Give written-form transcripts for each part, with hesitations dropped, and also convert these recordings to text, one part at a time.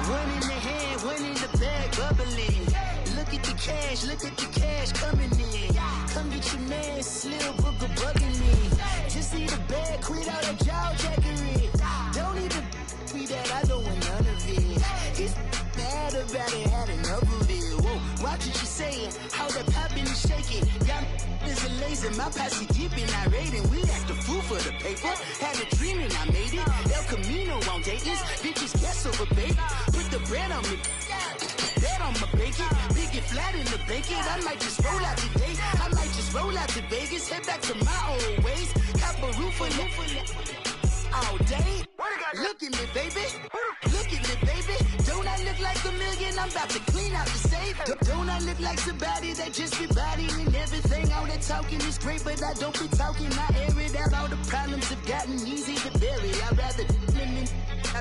One in the hand, one in the bag, bubbling. Look at the cash coming in. Come get your man, Slim Booker bugging me. Just need a bag, quit all that jaw jackery. Don't even be that, I don't want none of it. He's mad about it, had enough of it. Whoa, watch what you saying, how that poppin' and shaking. Y'all is a lazy, my posse deep and I raiding. We act a fool for the paper, had a dream and I made it. El Camino on Dayton's, bitches guess over baby. Put the bread on me, that on my bacon. Big it flat in the bacon, I might just roll out today. I might just roll out to Vegas, head back to my old ways. Cop a roof for all day. Look at me, baby. Look at me, baby. Don't I look like a million? I'm about to clean out the safe. Don't I look like somebody that just be bodying everything? All that talking is great, but I don't be talking. I air it out. All the problems have gotten easy to bury. I'd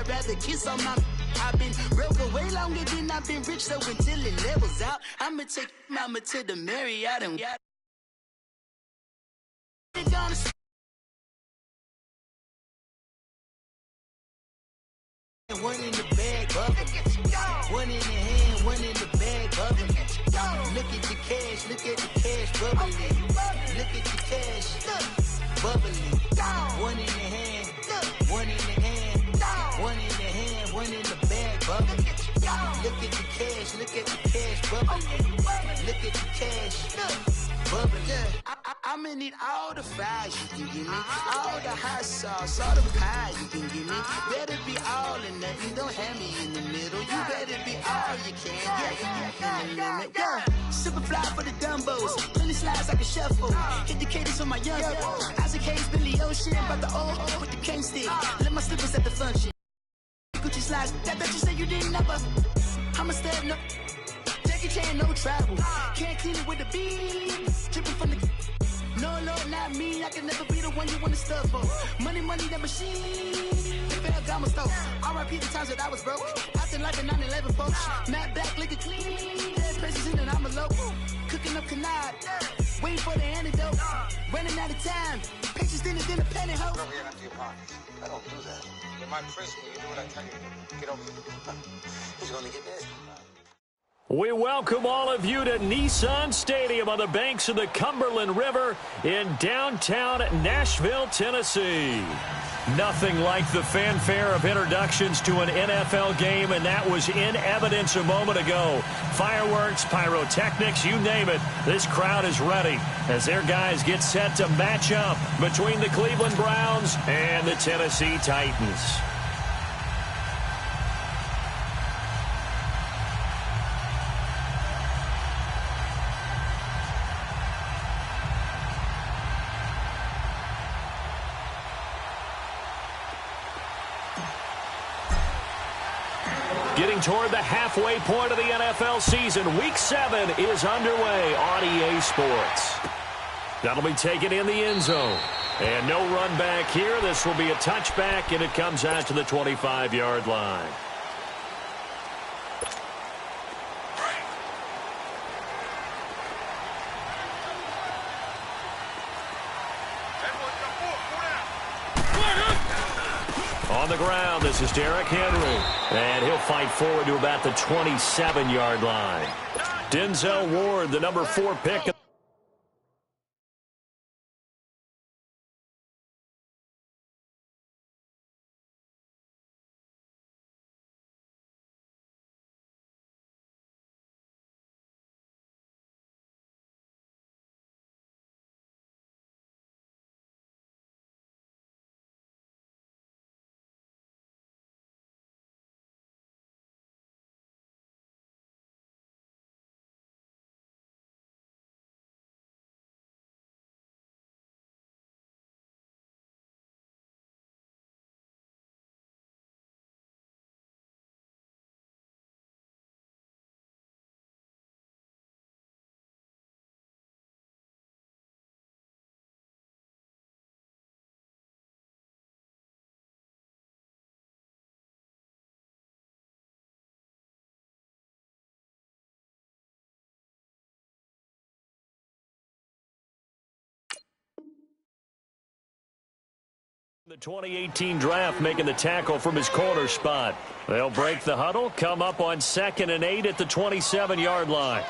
rather kiss on my. I've been broke way longer than I've been rich, so until it levels out, I'ma take mama to the Marriott and one in the bag, bubbling. One in the hand, one in the bag, bubbling. Look at the cash, bubbling. Look at the cash, bubbling. One in the hand, one in the hand, one in the hand, one in the bag, bubbling. Look at the cash, bubbling. Look at the cash, bubbling. I'ma need all the fries you can give me, all the hot sauce, all the pie you can give me. Better be all or nothing, don't have me in the middle. You better be all you can, yeah. Super fly for the Dumbos, plenty slides like a shuffle. Hit the cadence on my young Isaac Hayes, Billy Ocean, but the old with the cane stick. Let my slippers at the function. Gucci slides, that you say you didn't never. I'm a step, no. Jackie Chan, no travel. Can't clean it with the beat. Dripping from the. No, Lord, not me. I can never be the one you want to stuff for. Money, that machine. Ferragamo store. R.I.P. the times that I was broke. Acting like a 9/11 folks. Matte black, liquor clean. Dead places in and I'm a local. Cooking up canard. Waiting for the antidote. Running out of time. Pictures thinner than a pantyhose. Over here into your pockets. I don't do that. In my prison, you do what I tell you to. Get over here. He's gonna get nasty. We welcome all of you to Nissan Stadium on the banks of the Cumberland River in downtown Nashville, Tennessee. Nothing like the fanfare of introductions to an NFL game, and that was in evidence a moment ago. Fireworks, pyrotechnics, you name it. This crowd is ready as their guys get set to match up between the Cleveland Browns and the Tennessee Titans. Getting toward the halfway point of the NFL season, Week 7 is underway on EA Sports. That'll be taken in the end zone. And no run back here. This will be a touchback, and it comes out to the 25-yard line. On the ground, this is Derrick Henry. And he'll fight forward to about the 27-yard line. Denzel Ward, the number 4 pick. The 2018 draft making the tackle from his corner spot. They'll break the huddle, come up on 2nd and 8 at the 27-yard line.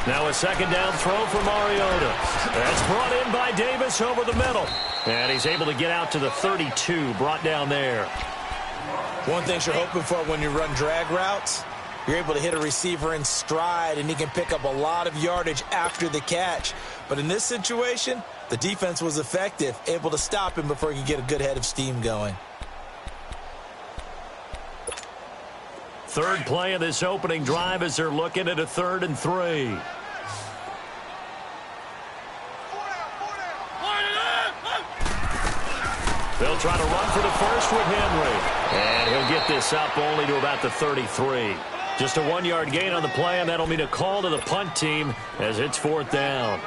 Now a second down throw for Mariota. That's brought in by Davis over the middle. And he's able to get out to the 32, brought down there. One thing you're hoping for when you run drag routes, you're able to hit a receiver in stride, and he can pick up a lot of yardage after the catch. But in this situation, the defense was effective, able to stop him before he could get a good head of steam going. Third play of this opening drive as they're looking at a 3rd and 3. They'll try to run for the first with Henry. And he'll get this up only to about the 33. Just a 1-yard gain on the play, and that'll mean a call to the punt team as it's 4th down.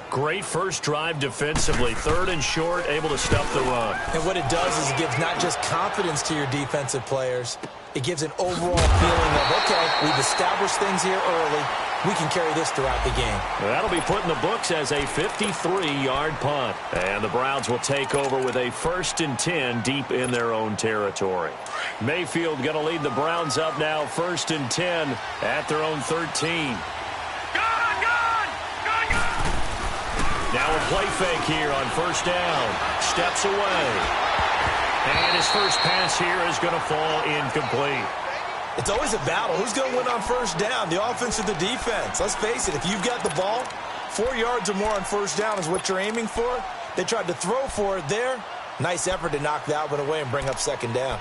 Great first drive defensively. 3rd and short, able to stuff the run. And what it does is it gives not just confidence to your defensive players, it gives an overall feeling of, okay, we've established things here early. We can carry this throughout the game. That'll be put in the books as a 53-yard punt. And the Browns will take over with a 1st and 10 deep in their own territory. Mayfield going to lead the Browns up now, 1st and 10 at their own 13. Now a play fake here on 1st down. Steps away. And his first pass here is going to fall incomplete. It's always a battle. Who's going to win on 1st down, the offense or the defense? Let's face it, if you've got the ball, 4 yards or more on 1st down is what you're aiming for. They tried to throw for it there. Nice effort to knock that one away and bring up 2nd down.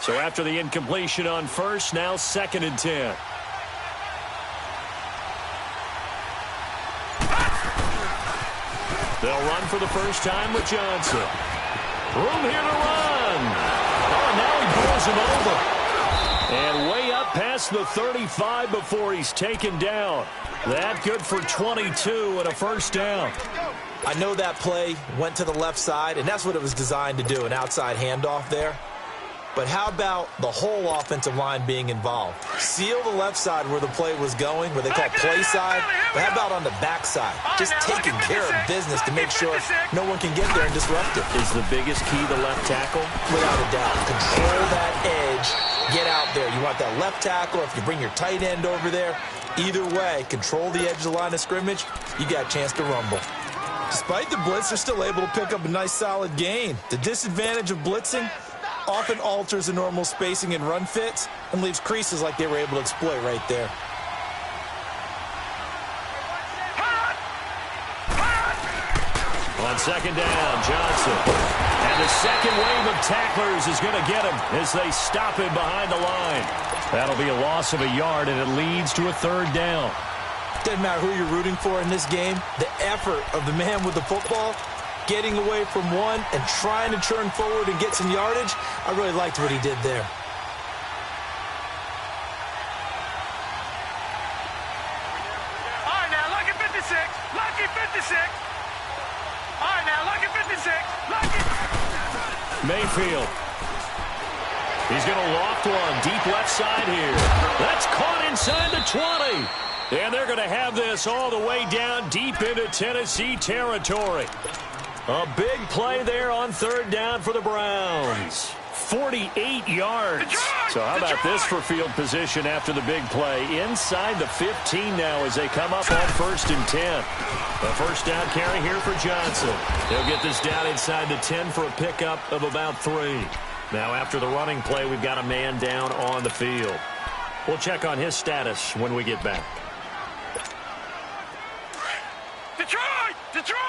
So after the incompletion on 1st, now 2nd and 10. They'll run for the first time with Johnson. Room here to run. Oh, now he pulls him over. And way up past the 35 before he's taken down. That good for 22 and a 1st down. I know that play went to the left side, and that's what it was designed to do, an outside handoff there. But how about the whole offensive line being involved? Seal the left side where the play was going, where they call play side. But how about on the back side? Just taking care of business to make sure no one can get there and disrupt it. Is the biggest key the left tackle? Without a doubt. Control that edge. Get out there. You want that left tackle, if you bring your tight end over there. Either way, control the edge of the line of scrimmage. You got a chance to rumble. Despite the blitz, they're still able to pick up a nice solid gain. The disadvantage of blitzing often alters the normal spacing and run fits and leaves creases like they were able to exploit right there. On 2nd down, Johnson. And the second wave of tacklers is going to get him as they stop him behind the line. That'll be a loss of a yard, and it leads to a 3rd down. Doesn't matter who you're rooting for in this game. The effort of the man with the football, getting away from one and trying to turn forward and get some yardage, I really liked what he did there. All right, now, lucky 56. Lucky 56. All right, now, lucky 56. Lucky. Mayfield. He's going to loft one deep left side here. That's caught inside the 20. And they're going to have this all the way down deep into Tennessee territory. A big play there on 3rd down for the Browns. 48 yards. So how about this for field position after the big play? Inside the 15 now as they come up on 1st and 10. A 1st down carry here for Johnson. He'll get this down inside the 10 for a pickup of about 3. Now after the running play, we've got a man down on the field. We'll check on his status when we get back. Detroit! Detroit!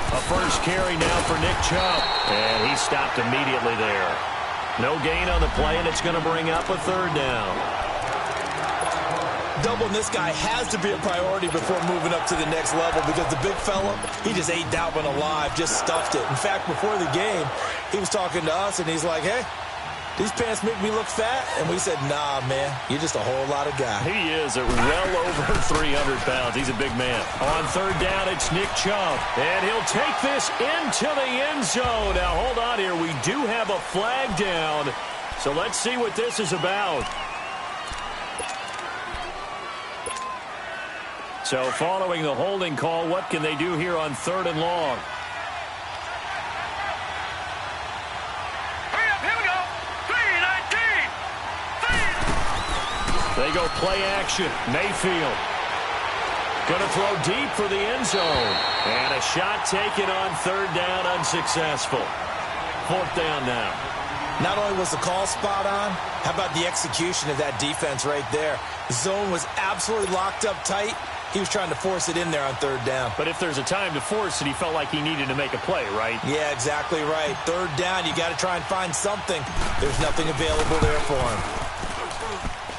A first carry now for Nick Chubb. And he stopped immediately there. No gain on the play, and it's going to bring up a 3rd down. Doubling this guy has to be a priority before moving up to the next level because the big fella, he just ate that one alive, just stuffed it. In fact, before the game, he was talking to us, and he's like, hey, these pants make me look fat. And we said, nah, man, you're just a whole lot of guy. He is at well over 300 pounds. He's a big man. On third down, it's Nick Chubb. And he'll take this into the end zone. Now, hold on here. We do have a flag down. So let's see what this is about. So following the holding call, what can they do here on third and long? Hurry up, here we go. 3-19. They go play action. Mayfield going to throw deep for the end zone. And a shot taken on third down, unsuccessful. Fourth down now. Not only was the call spot on, how about the execution of that defense right there? The zone was absolutely locked up tight. He was trying to force it in there on third down. But if there's a time to force it, he felt like he needed to make a play, right? Yeah, exactly right. Third down, you got to try and find something. There's nothing available there for him.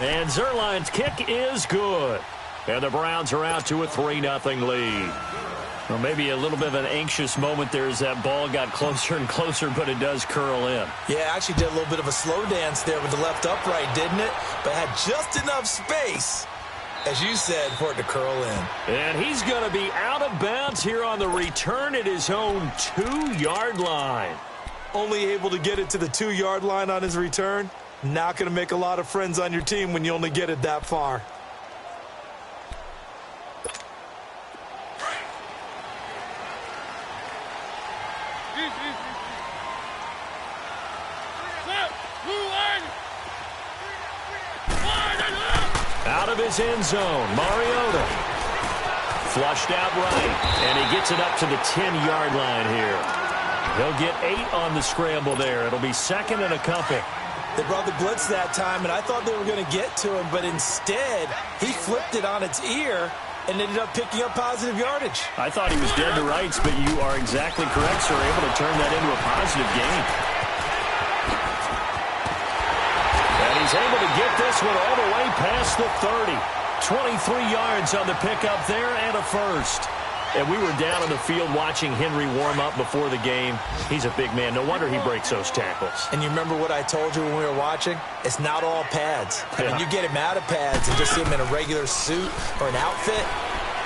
And Zuerlein's kick is good. And the Browns are out to a 3-0 lead. Well, maybe a little bit of an anxious moment there as that ball got closer and closer, but it does curl in. Yeah, actually did a little bit of a slow dance there with the left upright, didn't it? But had just enough space, as you said, for it to curl in. And he's going to be out of bounds here on the return at his own 2-yard line. Only able to get it to the 2-yard line on his return. Not going to make a lot of friends on your team when you only get it that far. Out of his end zone, Mariota. Flushed out right, and he gets it up to the 10-yard line here. He'll get 8 on the scramble there. It'll be second and a couple. They brought the blitz that time, and I thought they were going to get to him, but instead, he flipped it on its ear and ended up picking up positive yardage. I thought he was dead to rights, but you are exactly correct, sir. Able to turn that into a positive gain. And he's able to get this one all the way past the 30. 23 yards on the pickup there and a first. And we were down on the field watching Henry warm up before the game. He's a big man. No wonder he breaks those tackles. And you remember what I told you when we were watching? It's not all pads. I mean, you get him out of pads and just see him in a regular suit or an outfit.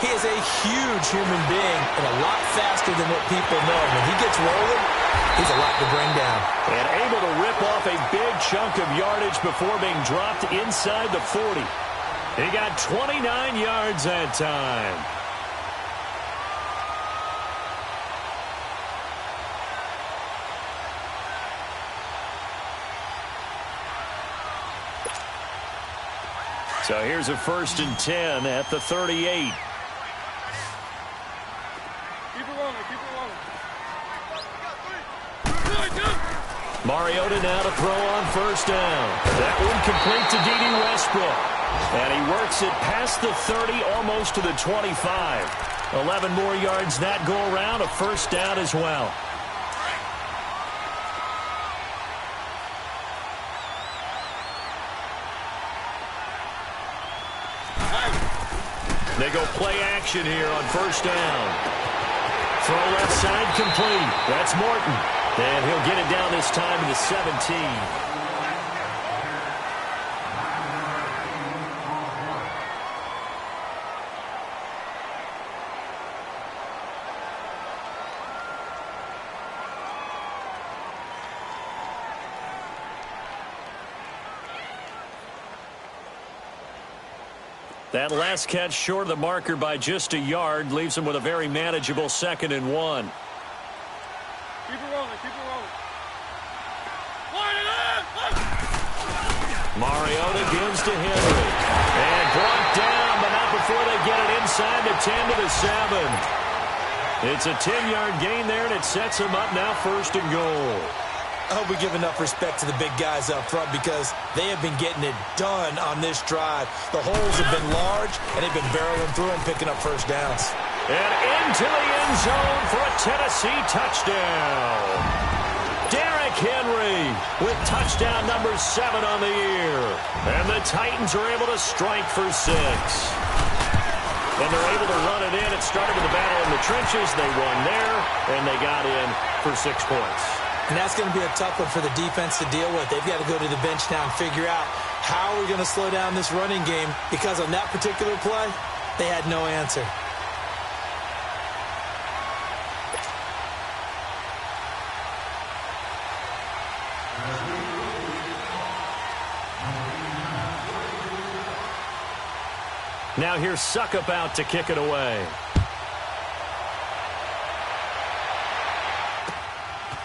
He is a huge human being and a lot faster than what people know. When he gets rolling, he's a lot to bring down. And able to rip off a big chunk of yardage before being dropped inside the 40. He got 29 yards that time. So here's a 1st and 10 at the 38. Keep it rolling, keep it rolling. Mariota now to throw on 1st down. That one complete to D.D. Westbrook. And he works it past the 30, almost to the 25. 11 more yards that go around, a 1st down as well. They go play action here on 1st down. Throw left side complete. That's Morton. And he'll get it down this time to the 17. That last catch short of the marker by just a yard leaves him with a very manageable 2nd and 1. Keep it rolling, keep it rolling. Line it up! Mariota gives to Henry. And brought down, but not before they get it inside the 10 to the 7. It's a 10-yard gain there, and it sets him up now 1st and goal. I hope we give enough respect to the big guys up front because they have been getting it done on this drive. The holes have been large, and they've been barreling through and picking up 1st downs. And into the end zone for a Tennessee touchdown. Derrick Henry with touchdown number 7 on the year. And the Titans are able to strike for 6. And they're able to run it in. It started with a battle in the trenches. They won there, and they got in for 6 points. And that's going to be a tough one for the defense to deal with. They've got to go to the bench now and figure out how we're going to slow down this running game, because on that particular play, they had no answer. Now here's Suckup out to kick it away.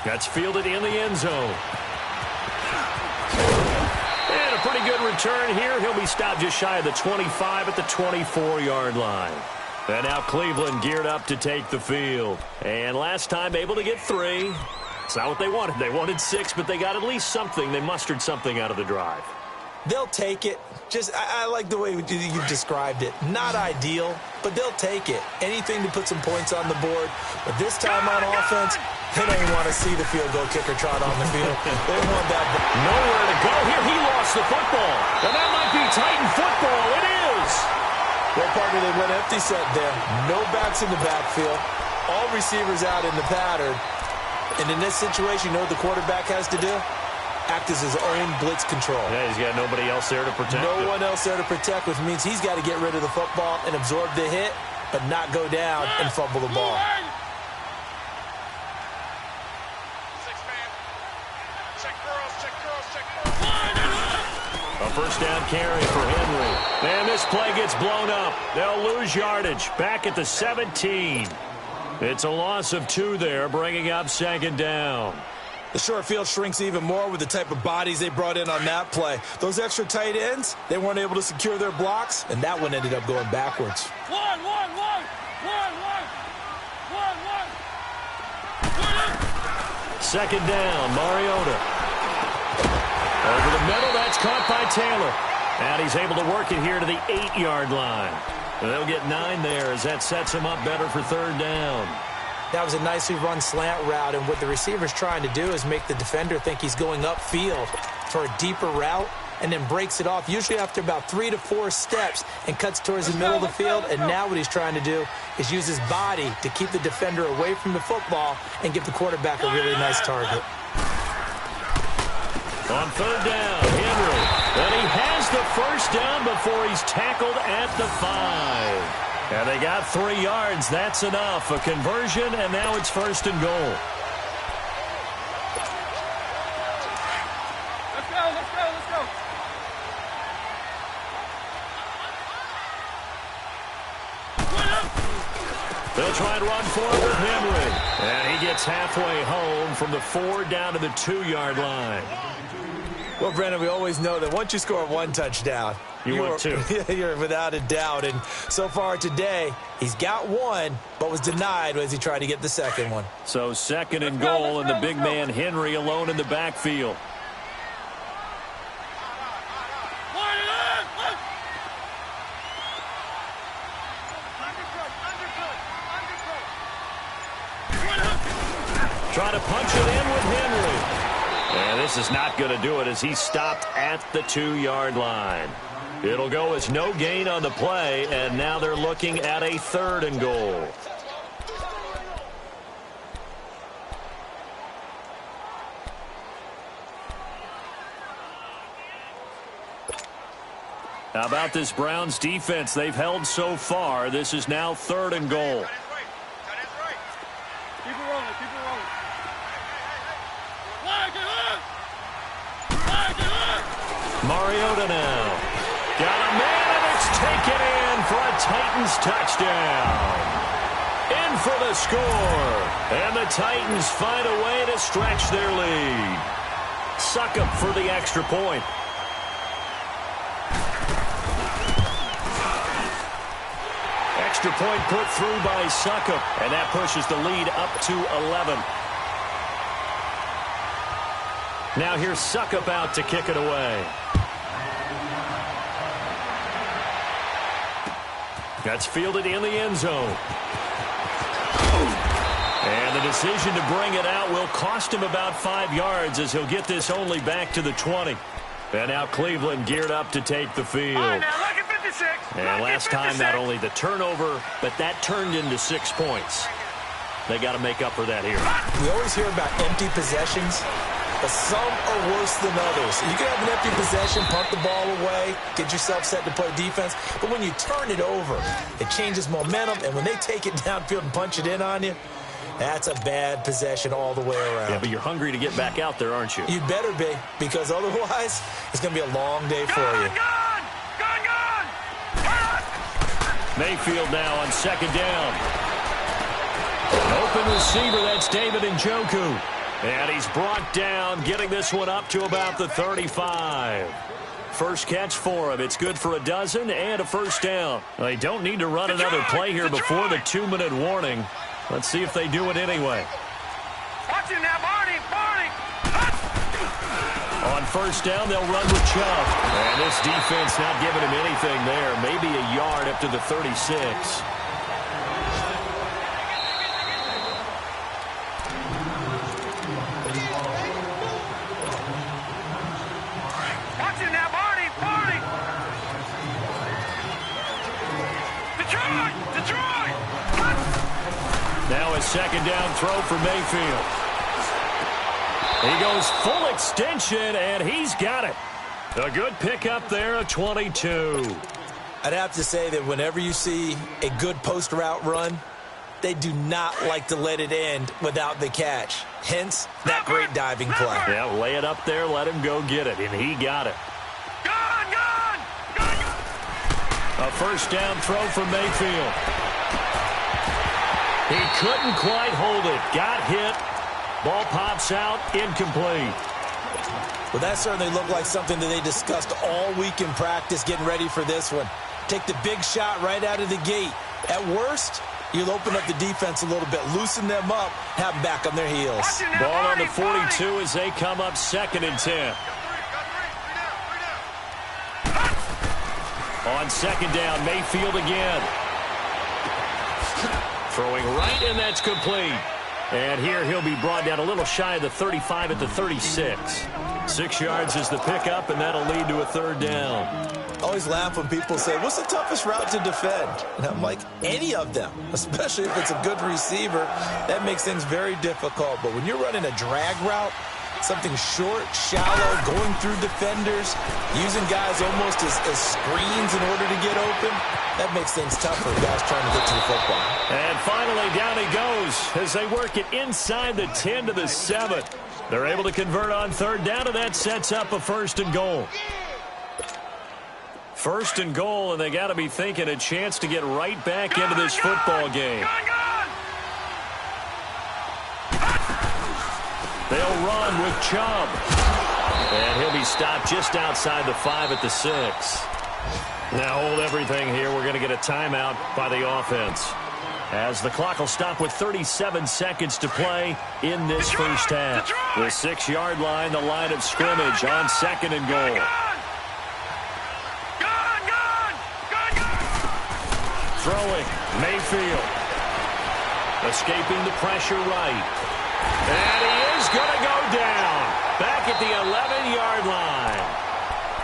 That's fielded in the end zone. And a pretty good return here. He'll be stopped just shy of the 25 at the 24-yard line. And now Cleveland geared up to take the field. And last time able to get 3. It's not what they wanted. They wanted 6, but they got at least something. They mustered something out of the drive. They'll take it. I like the way you've described it. Not ideal, but they'll take it. Anything to put some points on the board. But this time on offense, they don't even want to see the field goal kicker trot on the field. They want that. Nowhere to go here. He lost the football. And that might be Titan football. It is. Well, partner, they went empty set there. No backs in the backfield. All receivers out in the pattern. And in this situation, you know what the quarterback has to do? Act as his own blitz control. Yeah, he's got nobody else there to protect. No one else there to protect, which means he's got to get rid of the football and absorb the hit, but not go down and fumble the ball. A first down carry for Henry. And this play gets blown up. They'll lose yardage. Back at the 17. It's a loss of 2 there, bringing up second down. The short field shrinks even more with the type of bodies they brought in on that play. Those extra tight ends, they weren't able to secure their blocks, and that one ended up going backwards. Second down, Mariota. Over the middle, that's caught by Taylor. And he's able to work it here to the 8-yard line. They'll get 9 there as that sets him up better for third down. That was a nicely run slant route, and what the receiver's trying to do is make the defender think he's going upfield for a deeper route, and then breaks it off, usually after about 3 to 4 steps, and cuts towards the middle of the field. And now what he's trying to do is use his body to keep the defender away from the football and give the quarterback a really nice target. On third down, Henry. And he has the first down before he's tackled at the 5. And they got 3 yards. That's enough. A conversion, and now it's first and goal. Let's go. They'll try and run forward with Henry. And he gets halfway home from the 4 down to the 2-yard line. Well, Brandon, we always know that once you score 1 touchdown, want 2. You're without a doubt. And so far today, he's got 1, but was denied as he tried to get the second one. So second and goal, and the big man Henry alone in the backfield. Trying to punch it in with Henry. And this is not going to do it as he's stopped at the 2-yard line. It'll go as no gain on the play, and now they're looking at a third and goal. How about this Browns defense they've held so far? This is now third and goal. Keep it rolling. Mariota now. Got a man, and it's taken in for a Titans touchdown. In for the score. And the Titans find a way to stretch their lead. Suckup for the extra point. Extra point put through by Suckup, and that pushes the lead up to 11. Now here's Suckup out to kick it away. That's fielded in the end zone. And the decision to bring it out will cost him about 5 yards as he'll get this only back to the 20. And now Cleveland geared up to take the field. All right, now, lucky 56. And last time, not only the turnover, but that turned into 6 points. They got to make up for that here. We always hear about empty possessions, but some are worse than others. You can have an empty possession, punt the ball away, get yourself set to play defense, but when you turn it over, it changes momentum, and when they take it downfield and punch it in on you, that's a bad possession all the way around. Yeah, but you're hungry to get back out there, aren't you? You better be, because otherwise, it's going to be a long day for you. Gone! Mayfield now on second down. Open receiver, that's David Njoku. And he's brought down, getting this one up to about the 35. First catch for him. It's good for a dozen and a first down. They don't need to run another play here before the 2-minute warning. Let's see if they do it anyway. Watch him now, Barney! On first down, they'll run with Chubb. And this defense not giving him anything there. Maybe a yard up to the 36. Watch him now, Barney! Detroit! Now a second down throw for Mayfield. He goes full extension, and he's got it. A good pickup there, a 22. I'd have to say that whenever you see a good post route run, they do not like to let it end without the catch. Hence, that great diving play. Yeah, lay it up there, let him go get it, and he got it. Gone! A first down throw for Mayfield. He couldn't quite hold it. Got hit. Ball pops out, incomplete. Well, that certainly looked like something that they discussed all week in practice getting ready for this one. Take the big shot right out of the gate. At worst, you'll open up the defense a little bit, loosen them up, have them back on their heels. Ball on the 42 as they come up second and 10. On second down, Mayfield again. Throwing right, and that's complete. And here he'll be brought down a little shy of the 35 at the 36. 6 yards is the pickup, and that'll lead to a third down. I always laugh when people say, what's the toughest route to defend? And I'm like, any of them, especially if it's a good receiver. That makes things very difficult. But when you're running a drag route, something short, shallow, going through defenders, using guys almost as screens in order to get open, that makes things tougher for guys trying to get to the football. And finally, down he goes as they work it inside the 10 to the 7. They're able to convert on third down, and that sets up a first and goal. First and goal, and they got to be thinking a chance to get right back into this football game. They'll run with Chubb. And he'll be stopped just outside the 5 at the 6. Now hold everything here. We're going to get a timeout by the offense, as the clock will stop with 37 seconds to play in this first half. The 6-yard line, the line of scrimmage on second and goal. Throwing, Mayfield. Escaping the pressure right. And he is going to go down. Back at the 11-yard line.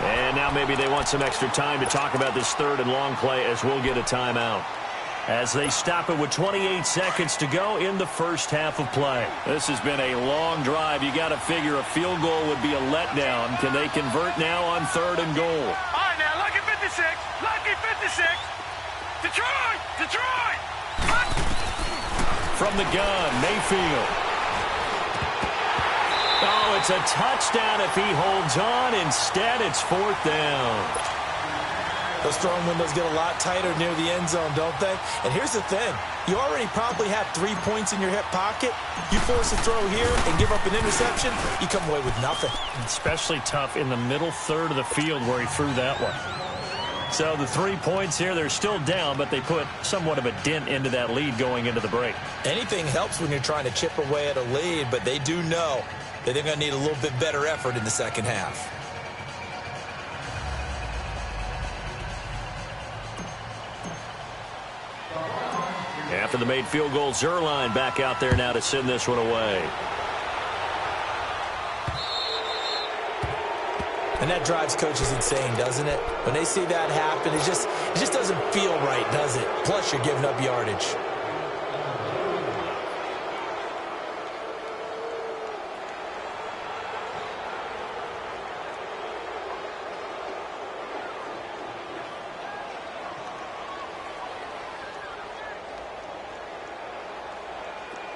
And now maybe they want some extra time to talk about this third and long play, as we'll get a timeout, as they stop it with 28 seconds to go in the first half of play. This has been a long drive. You got to figure a field goal would be a letdown. Can they convert now on third and goal? All right, now, lucky 56. Lucky 56. Detroit! From the gun, Mayfield. Oh, it's a touchdown if he holds on. Instead, it's fourth down. Those throwing windows get a lot tighter near the end zone, don't they? And here's the thing. You already probably have 3 points in your hip pocket. You force a throw here and give up an interception, you come away with nothing. Especially tough in the middle third of the field where he threw that one. So the 3 points here, they're still down, but they put somewhat of a dent into that lead going into the break. Anything helps when you're trying to chip away at a lead, but they do know that they're going to need a little bit better effort in the second half. After the made field goal, Zerline back out there now to send this one away. And that drives coaches insane, doesn't it? When they see that happen, it just doesn't feel right, does it? Plus, you're giving up yardage.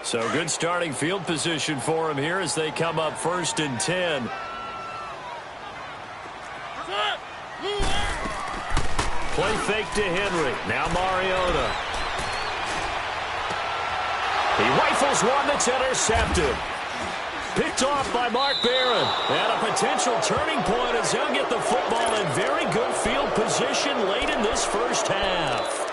So good starting field position for him here as they come up 1st and 10. Play fake to Henry. Now Mariota. He rifles one that's intercepted. Picked off by Mark Barron. And a potential turning point as he'll get the football in very good field position late in this first half.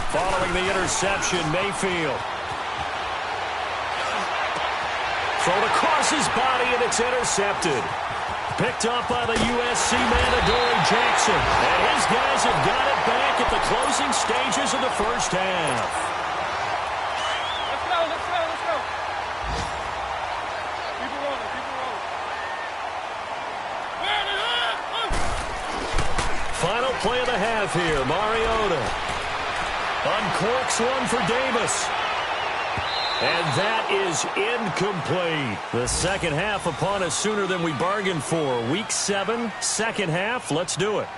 Following the interception, Mayfield. Thrown across his body, and it's intercepted. Picked up by the USC man, Adoree Jackson. And his guys have got it back at the closing stages of the first half. Let's go, let's go, let's go. Keep it rolling, keep it rolling. Final play of the half here, Mariota. Uncorks one for Davis. And that is incomplete. The second half upon us sooner than we bargained for. Week 7, second half. Let's do it.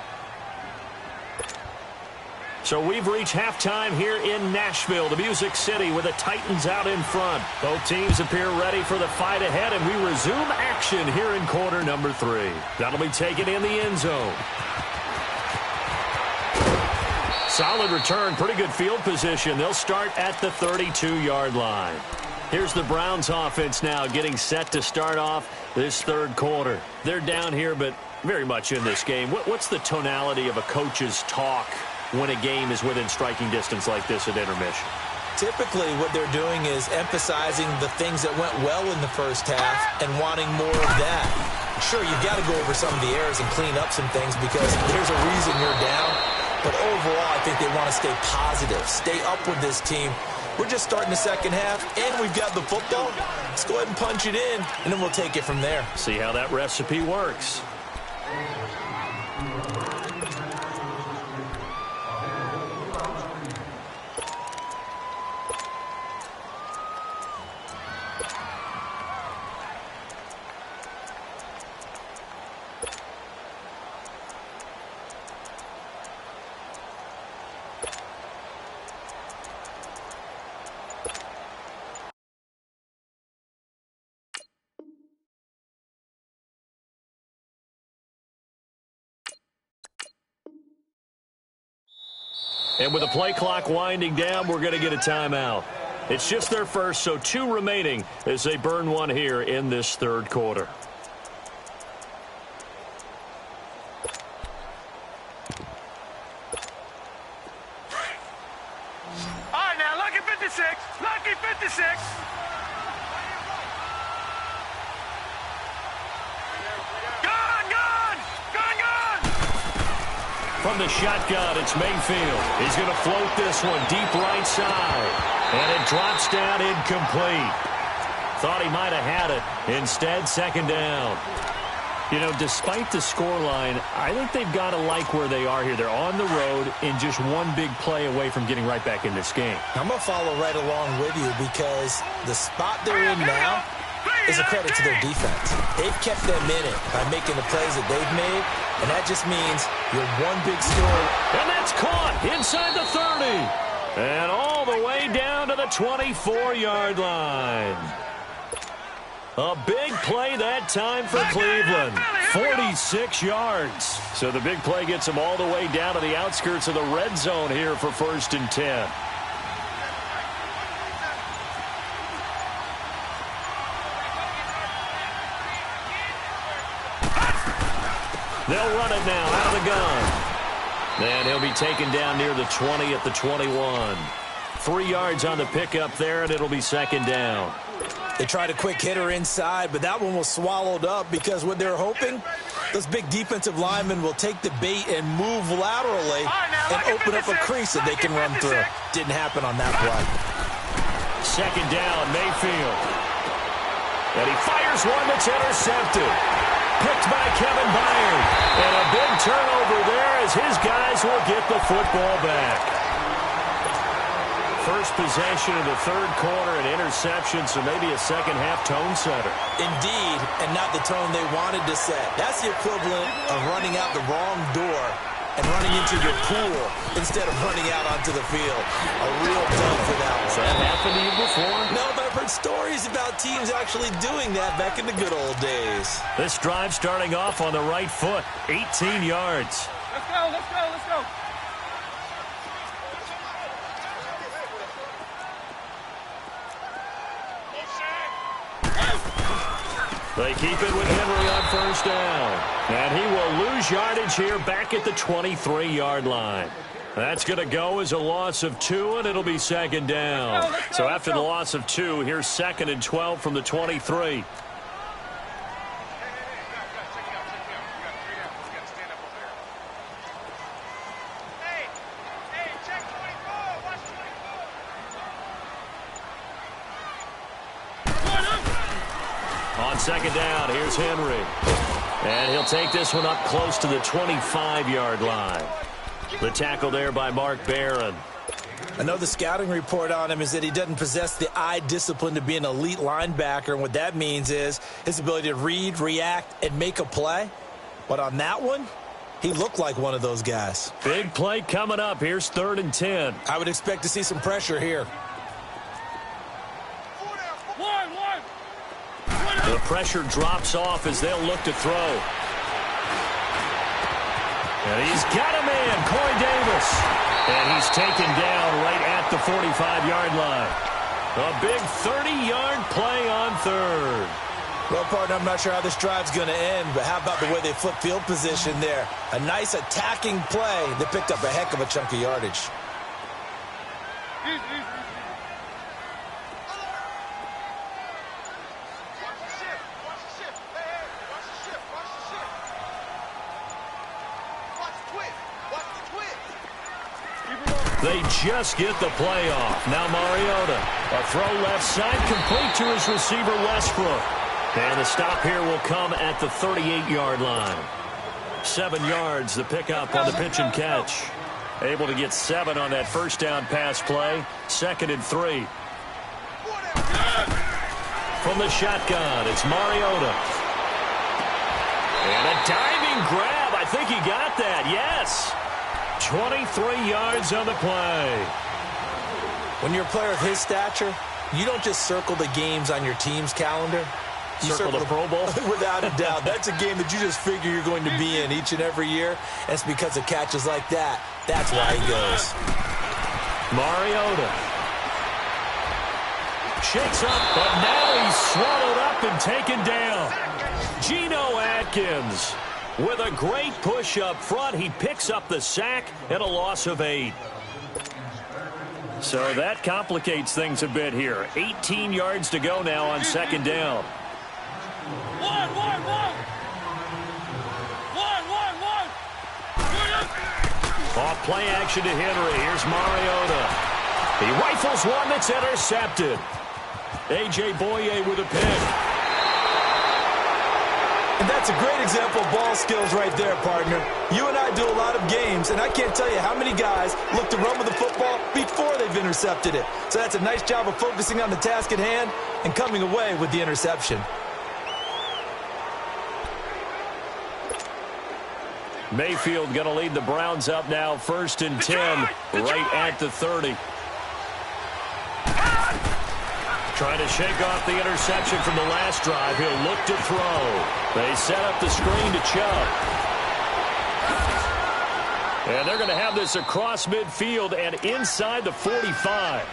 So we've reached halftime here in Nashville, the Music City, with the Titans out in front. Both teams appear ready for the fight ahead, and we resume action here in quarter number 3. That'll be taken in the end zone. Solid return, pretty good field position. They'll start at the 32-yard line. Here's the Browns offense now getting set to start off this third quarter. They're down here, but very much in this game. What's the tonality of a coach's talk when a game is within striking distance like this at intermission? Typically, what they're doing is emphasizing the things that went well in the first half and wanting more of that. Sure, you've got to go over some of the errors and clean up some things because there's a reason you're down. But overall, I think they want to stay positive, stay up with this team. We're just starting the second half, and we've got the football. Let's go ahead and punch it in, and then we'll take it from there. See how that recipe works. And with the play clock winding down, we're going to get a timeout. It's just their first, so 2 remaining as they burn one here in this third quarter. All right, now, lucky 56. Lucky 56. From the shotgun, it's Mayfield. He's going to float this one deep right side. And it drops down incomplete. Thought he might have had it. Instead, second down. You know, despite the scoreline, I think they've got to like where they are here. They're on the road and just one big play away from getting right back in this game. I'm going to follow right along with you because the spot they're in now is a credit to their defense. They've kept them in it by making the plays that they've made, and that just means you're one big story. And that's caught inside the 30. And all the way down to the 24-yard line. A big play that time for Cleveland. 46 yards. So the big play gets them all the way down to the outskirts of the red zone here for 1st and 10. They'll run it now out of the gun. And he'll be taken down near the 20 at the 21. 3 yards on the pickup there, and it'll be second down. They tried a quick hitter inside, but that one was swallowed up because what they're hoping, those big defensitive linemen will take the bait and move laterally and open up a crease that they can run through. Didn't happen on that play. Second down, Mayfield. And he fires one that's intercepted. Picked by Kevin Byard. And a big turnover there as his guys will get the football back. First possession of the third quarter, an interception, so maybe a second-half tone setter. Indeed, and not the tone they wanted to set. That's the equivalent of running out the wrong door and running into your pool instead of running out onto the field. A real dub for that one. Has that happened to you before? No, but I've heard stories about teams actually doing that back in the good old days. This drive starting off on the right foot, 18 yards. Let's go, let's go, let's go. They keep it with Henry on first down. And he will lose yardage here back at the 23-yard line. That's going to go as a loss of 2, and it'll be second down. So after the loss of 2, here's 2nd and 12 from the 23. On second down, here's Henry. And he'll take this one up close to the 25-yard line. The tackle there by Mark Barron. I know the scouting report on him is that he doesn't possess the eye discipline to be an elite linebacker, and what that means is his ability to read, react, and make a play. But on that one, he looked like one of those guys. Big play coming up. Here's 3rd and 10. I would expect to see some pressure here. The pressure drops off as they'll look to throw. And he's got a man, Corey Davis. And he's taken down right at the 45-yard line. A big 30-yard play on 3rd. Well, partner, I'm not sure how this drive's going to end, but how about the way they flip field position there? A nice attacking play that picked up a heck of a chunk of yardage. They just get the play off. Now Mariota. A throw left side, complete to his receiver Westbrook. And the stop here will come at the 38-yard line. 7 yards, the pickup on the pitch and catch. Able to get 7 on that first down pass play. 2nd and 3. From the shotgun, it's Mariota. And a diving grab. I think he got that, yes. 23 yards on the play. When you're a player of his stature, you don't just circle the games on your team's calendar. You circle the Pro Bowl? Without a doubt. That's a game that you just figure you're going to be in each and every year. And it's because of catches like that. That's why he goes. Mariota. Shakes up, but now he's swallowed up and taken down. Geno Atkins. With a great push up front, he picks up the sack and a loss of 8. So that complicates things a bit here. 18 yards to go now on second down. Off play action to Henry. Here's Mariota. He rifles one that's intercepted. A.J. Boye with a pick. And that's a great example of ball skills right there, partner. You and I do a lot of games, and I can't tell you how many guys look to run with the football before they've intercepted it. So that's a nice job of focusing on the task at hand and coming away with the interception. Mayfield going to lead the Browns up now, 1st and 10, right at the 30. Trying to shake off the interception from the last drive. He'll look to throw. They set up the screen to Chubb. And they're going to have this across midfield and inside the 45.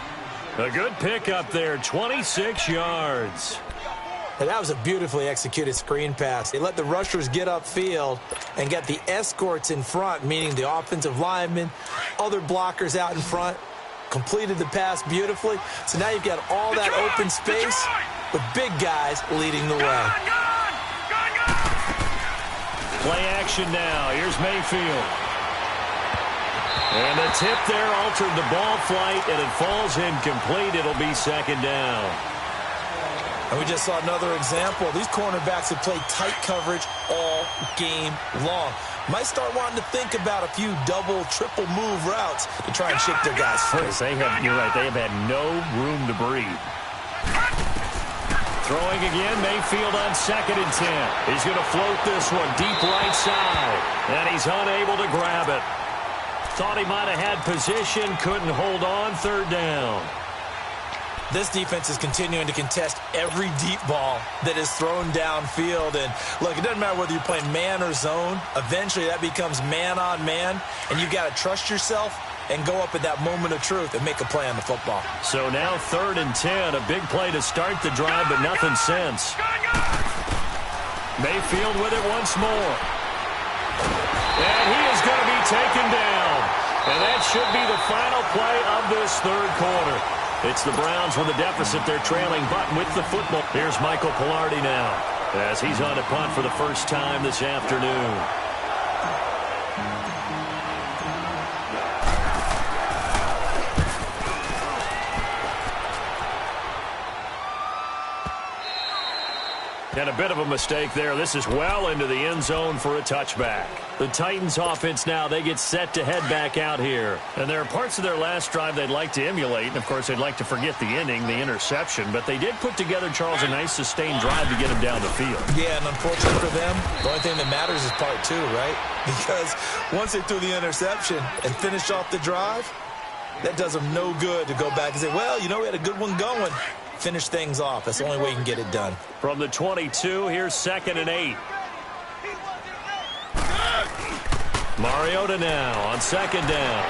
A good pickup there, 26 yards. And that was a beautifully executed screen pass. They let the rushers get upfield and get the escorts in front, meaning the offensive linemen, other blockers out in front. Completed the pass beautifully. So now you've got all that open space with big guys leading the way. Play action now. Here's Mayfield. And the tip there altered the ball flight, and it falls incomplete. It'll be second down. And we just saw another example. These cornerbacks have played tight coverage all game long. Might start wanting to think about a few double, triple move routes to try and shake their guys free. You're right, they have had no room to breathe. Throwing again, Mayfield on 2nd and 10. He's going to float this one deep right side, and he's unable to grab it. Thought he might have had position, couldn't hold on, 3rd down. This defense is continuing to contest every deep ball that is thrown downfield. And, look, it doesn't matter whether you're playing man or zone. Eventually, that becomes man-on-man, and you've got to trust yourself and go up at that moment of truth and make a play on the football. So now 3rd and 10, a big play to start the drive, but nothing since. Mayfield with it once more. And he is going to be taken down. And that should be the final play of this 3rd quarter. It's the Browns with a deficit. They're trailing, but with the football. Here's Michael Pilardi now as he's on a punt for the first time this afternoon. And a bit of a mistake there. This is well into the end zone for a touchback. The Titans offense now, they get set to head back out here. And there are parts of their last drive they'd like to emulate. And, of course, they'd like to forget the ending, the interception. But they did put together, Charles, a nice sustained drive to get him down the field. Yeah, and unfortunately for them, the only thing that matters is part 2, right? Because once they threw the interception and finished off the drive, that does them no good to go back and say, well, you know, we had a good one going. Finish things off. That's the only way you can get it done. From the 22, here's 2nd and 8. Mariota now on 2nd down.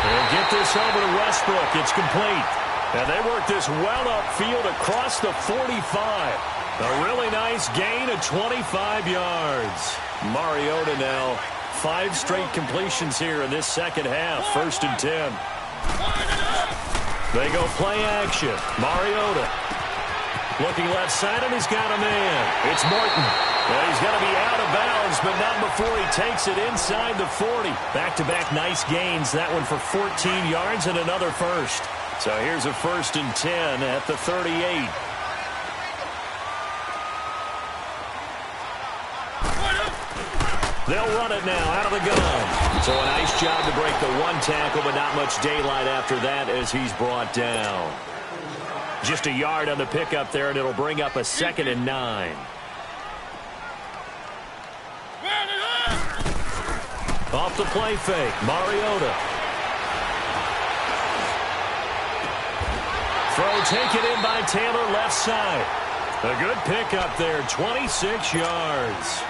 They'll get this over to Westbrook. It's complete. And they work this well upfield across the 45. A really nice gain of 25 yards. Mariota now 5 straight completions here in this second half. 1st and 10. They go play action. Mariota looking left side, and he's got a man. It's Morton. Well, he's going to be out of bounds, but not before he takes it inside the 40. Back-to-back nice gains. That one for 14 yards and another first. So here's a 1st and 10 at the 38. They'll run it now out of the gun. So a nice job to break the 1 tackle, but not much daylight after that as he's brought down. Just a yard on the pickup there, and it'll bring up a 2nd and 9. Off the play fake, Mariota. Throw taken in by Taylor left side. A good pickup there, 26 yards.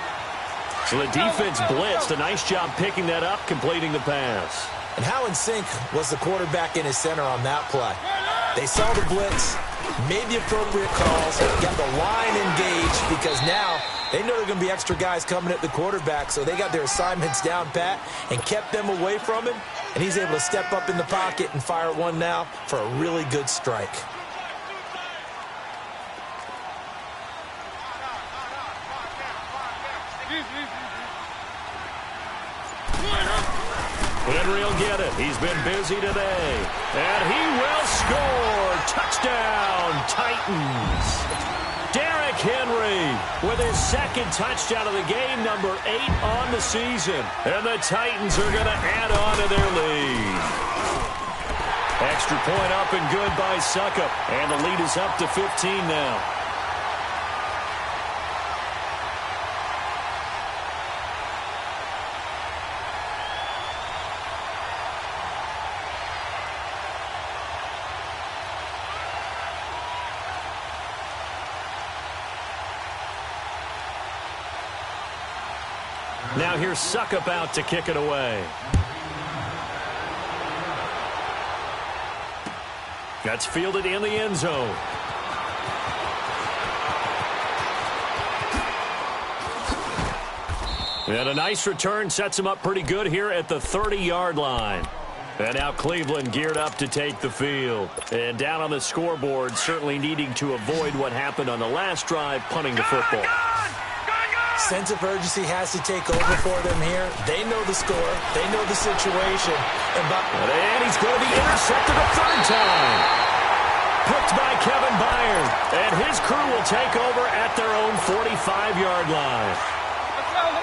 So the defense blitzed. A nice job picking that up, completing the pass. And how in sync was the quarterback in his center on that play? They saw the blitz, made the appropriate calls, got the line engaged, because now they know there are going to be extra guys coming at the quarterback, so they got their assignments down pat and kept them away from him, and he's able to step up in the pocket and fire one now for a really good strike. Henry will get it. He's been busy today. And he will score. Touchdown, Titans. Derrick Henry with his 2nd touchdown of the game, number 8 on the season. And the Titans are going to add on to their lead. Extra point up and good by Suckup. And the lead is up to 15 now. Now here's Suckup out to kick it away. That's fielded in the end zone. And a nice return sets him up pretty good here at the 30-yard line. And now Cleveland geared up to take the field. And down on the scoreboard, certainly needing to avoid what happened on the last drive, punting the football. Sense of urgency has to take over for them here. They know the score. They know the situation. And he's going to be intercepted a 3rd time. Picked by Kevin Byard, and his crew will take over at their own 45-yard line.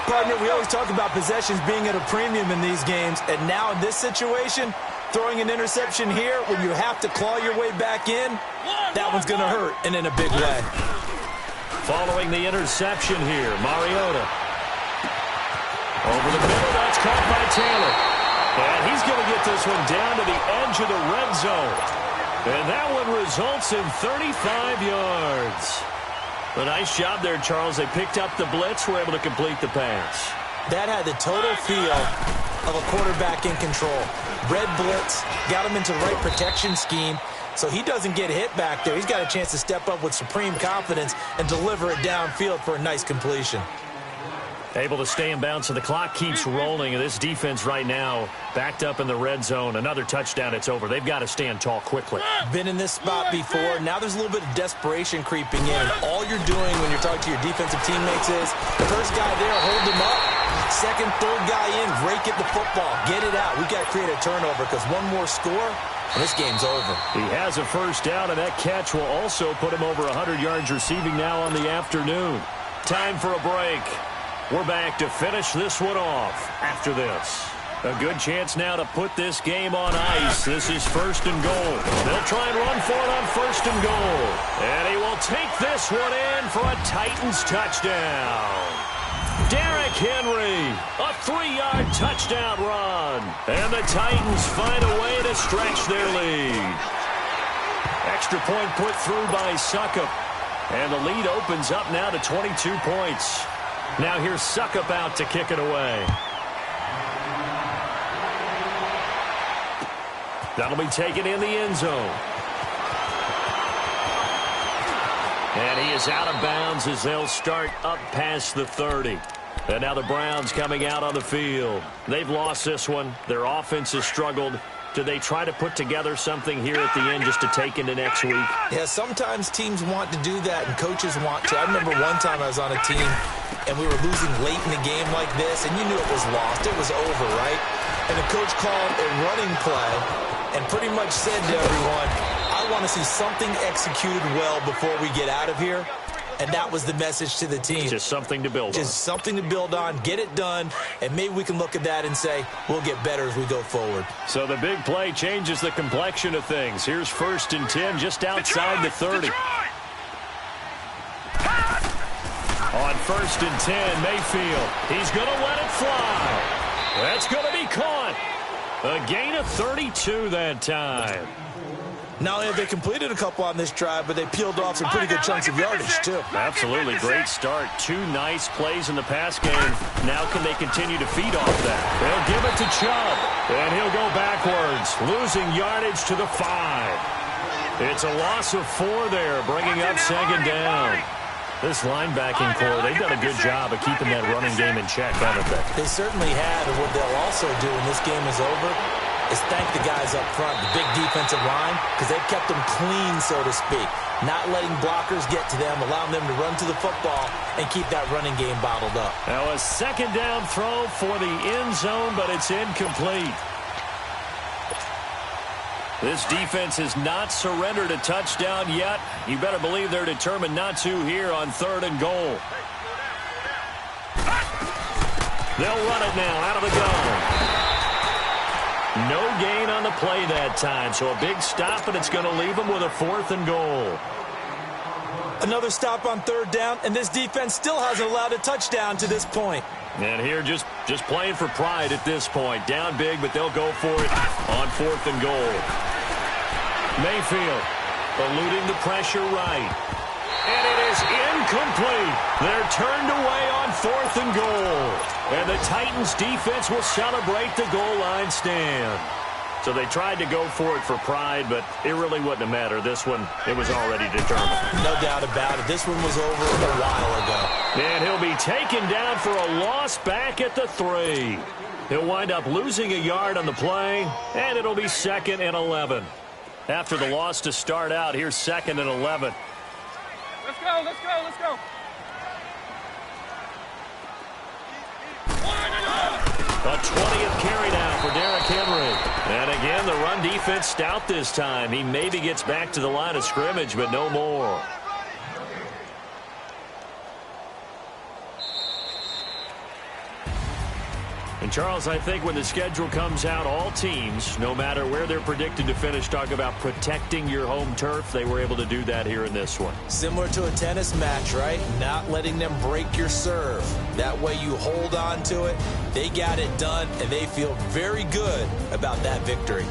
Partner, we always talk about possessions being at a premium in these games, and now in this situation, throwing an interception here when you have to claw your way back in, that one's going to hurt, and in a big way. Following the interception here, Mariota. Over the middle, that's caught by Taylor. And he's going to get this one down to the edge of the red zone. And that one results in 35 yards. A nice job there, Charles. They picked up the blitz, were able to complete the pass. That had the total feel of a quarterback in control. Red blitz, got him into the right protection scheme, so he doesn't get hit back there. He's got a chance to step up with supreme confidence and deliver it downfield for a nice completion. Able to stay in bounds, so the clock keeps rolling. And this defense right now backed up in the red zone. Another touchdown, it's over. They've got to stand tall quickly. Been in this spot before. Now there's a little bit of desperation creeping in. And all you're doing when you're talking to your defensive teammates is, first guy there, hold him up. Second, third guy in, rake at the football. Get it out. We've got to create a turnover because one more score, and this game's over. He has a first down, and that catch will also put him over 100 yards receiving now on the afternoon. Time for a break. We're back to finish this one off after this. A good chance now to put this game on ice. This is 1st and goal. They'll try and run for it on 1st and goal. And he will take this one in for a Titans touchdown. Derrick Henry, a 3-yard touchdown run. And the Titans find a way to stretch their lead. Extra point put through by Suckup. And the lead opens up now to 22 points. Now here's Suckup out to kick it away. That'll be taken in the end zone. And he is out of bounds as they'll start up past the 30. And now the Browns coming out on the field. They've lost this one. Their offense has struggled. Do they try to put together something here at the end just to take into next week? Yeah, sometimes teams want to do that and coaches want to. I remember one time I was on a team and we were losing late in the game like this, and you knew it was lost. It was over, right? And the coach called a running play and pretty much said to everyone, I want to see something executed well before we get out of here. And that was the message to the team. Just something to build on. Just something to build on, get it done, and maybe we can look at that and say, we'll get better as we go forward. So the big play changes the complexion of things. Here's 1st and 10 just outside the 30. On 1st and 10, Mayfield. He's going to let it fly. That's going to be caught. A gain of 32 that time. Not only have they completed a couple on this drive, but they peeled off some pretty good chunks of yardage, too. Absolutely. Great start. 2 nice plays in the pass game. Now can they continue to feed off that? They'll give it to Chubb, and he'll go backwards, losing yardage to the 5. It's a loss of 4 there, bringing up 2nd down. This linebacking core, they've done a good job of keeping that running game in check, haven't they? They certainly have, and what they'll also do when this game is over is thank the guys up front, the big defensive line, because they've kept them clean, so to speak. Not letting blockers get to them, allowing them to run to the football and keep that running game bottled up. Now a 2nd down throw for the end zone, but it's incomplete. This defense has not surrendered a touchdown yet. You better believe they're determined not to here on 3rd and goal. They'll run it now out of the gun. No gain on the play that time, so a big stop, and it's going to leave them with a 4th and goal. Another stop on 3rd down, and this defense still hasn't allowed a touchdown to this point. And here just playing for pride at this point. Down big, but they'll go for it on 4th and goal. Mayfield eluding the pressure right. And it is incomplete. They're turned away on 4th and goal. And the Titans defense will celebrate the goal line stand. So they tried to go for it for pride, but it really wouldn't have mattered. This one, it was already determined. No doubt about it. This one was over a while ago. And he'll be taken down for a loss back at the 3. He'll wind up losing a yard on the play, and it'll be 2nd and 11. After the loss to start out, here's 2nd and 11. Let's go, let's go, let's go. A 20th carry now for Derrick Henry. And again, the run defense stout this time. He maybe gets back to the line of scrimmage, but no more. And, Charles, I think when the schedule comes out, all teams, no matter where they're predicted to finish, talk about protecting your home turf. They were able to do that here in this one. Similar to a tennis match, right? Not letting them break your serve. That way you hold on to it. They got it done, and they feel very good about that victory.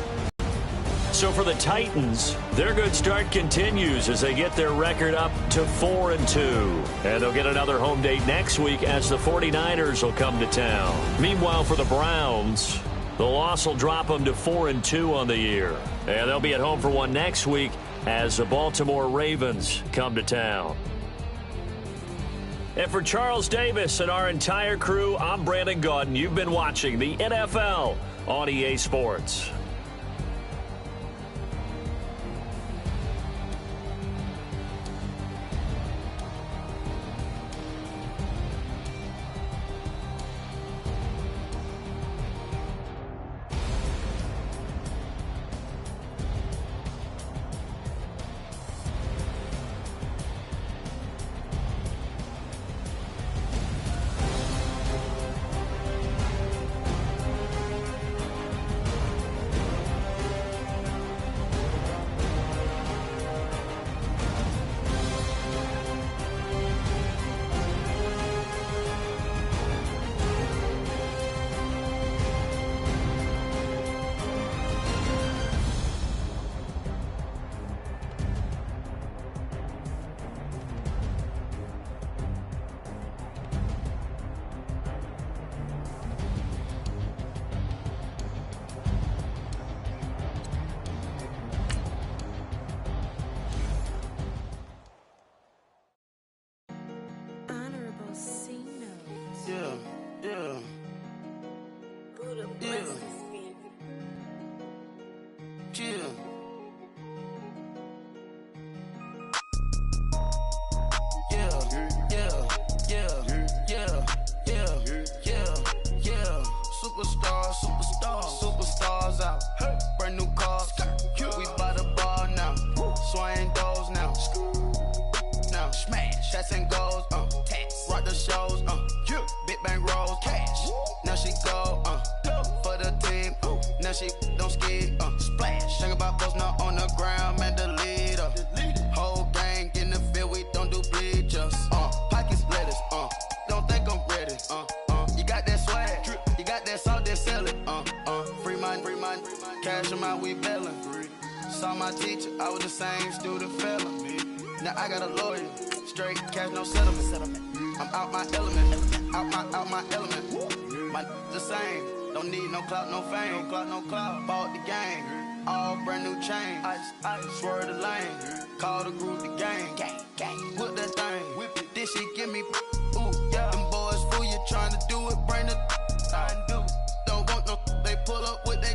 So for the Titans, their good start continues as they get their record up to 4-2. And they'll get another home date next week as the 49ers will come to town. Meanwhile, for the Browns, the loss will drop them to 4-2 on the year. And they'll be at home for one next week as the Baltimore Ravens come to town. And for Charles Davis and our entire crew, I'm Brandon Gaudin. You've been watching the NFL on EA Sports. Superstars out. Brand new cars. We buy the ball now. Swing doors now. Now smash. Shots and goals. Rock the shows. Big bang rolls. Cash. Now she go. For the team. Now she don't skid. Splash. Think about posting up on the ground. Man, the leader. Whole gang in the field. We don't do bleachers. Pockets lettuce. Don't think I'm ready. You got that swag. You got that salt, then sell it. Free mind. Cash them out, we bailin'. Saw my teacher, I was the same student fella. Now I got a lawyer, straight cash, no settlement. I'm out my element, out my element. My the same, don't need no clout, no fame. No clout. Bought the game, all brand new chain. Ice, swerve the lane, call the group the gang. Whip that thing, whip it. This shit give me, ooh, yeah. Them boys fool you trying to do it, bring the don't want no, they pull up with they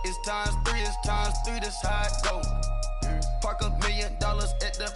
it's times three, this how it go. Park $1 million at the